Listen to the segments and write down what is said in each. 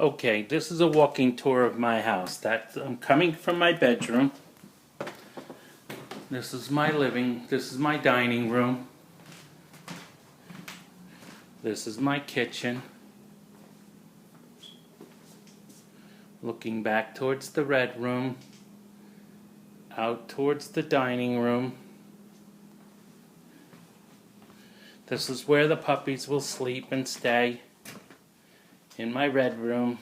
Okay, this is a walking tour of my house. I'm coming from my bedroom. This is my this is my dining room. This is my kitchen. Looking back towards the red room. Out towards the dining room. This is where the puppies will sleep and stay. In my red room.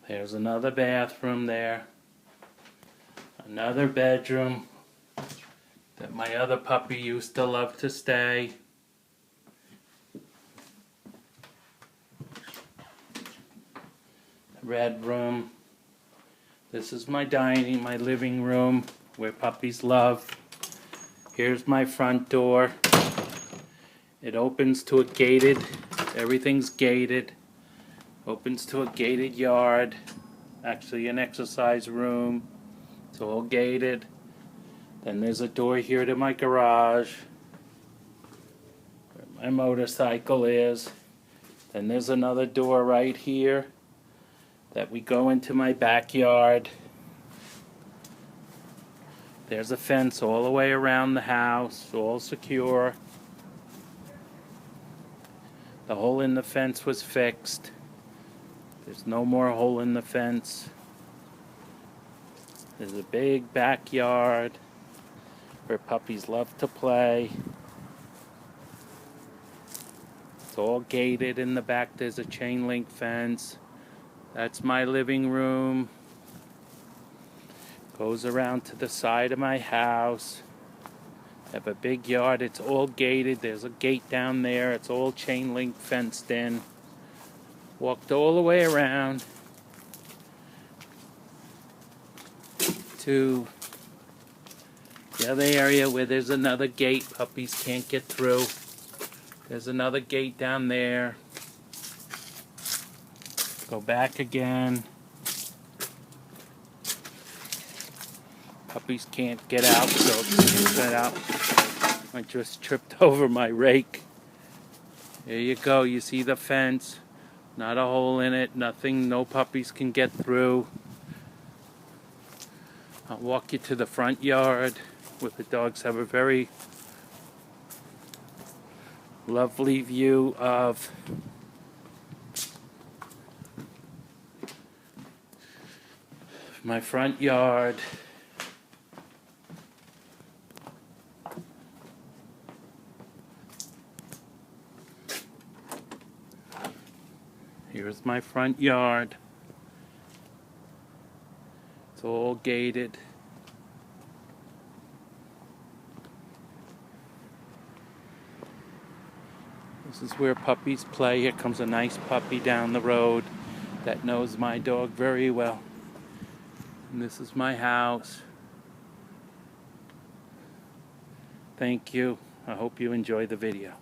There's another bathroom there. Another bedroom that my other puppy used to love to stay. Red room. This is my my living room where puppies love. Here's my front door. It opens to a everything's gated. Opens to a gated yard. Actually an exercise room. It's all gated. Then there's a door here to my garage. Where my motorcycle is. Then there's another door right here that we go into my backyard. There's a fence all the way around the house, all secure. The hole in the fence was fixed. There's no more hole in the fence. There's a big backyard where puppies love to play. It's all gated in the back. There's a chain link fence. That's my living room. Goes around to the side of my house. I have a big yard. It's all gated. There's a gate down there. It's all chain link fenced in. Walked all the way around to the other area where there's another gate. Puppies can't get through. There's another gate down there. Go back again. Puppies can't get out, so excuse that out. I just tripped over my rake. There you go. You see the fence. Not a hole in it. Nothing. No puppies can get through. I'll walk you to the front yard where the dogs have a very lovely view of my front yard. Here's my front yard. It's all gated. This is where puppies play. Here comes a nice puppy down the road that knows my dog very well. And this is my house. Thank you. I hope you enjoy the video.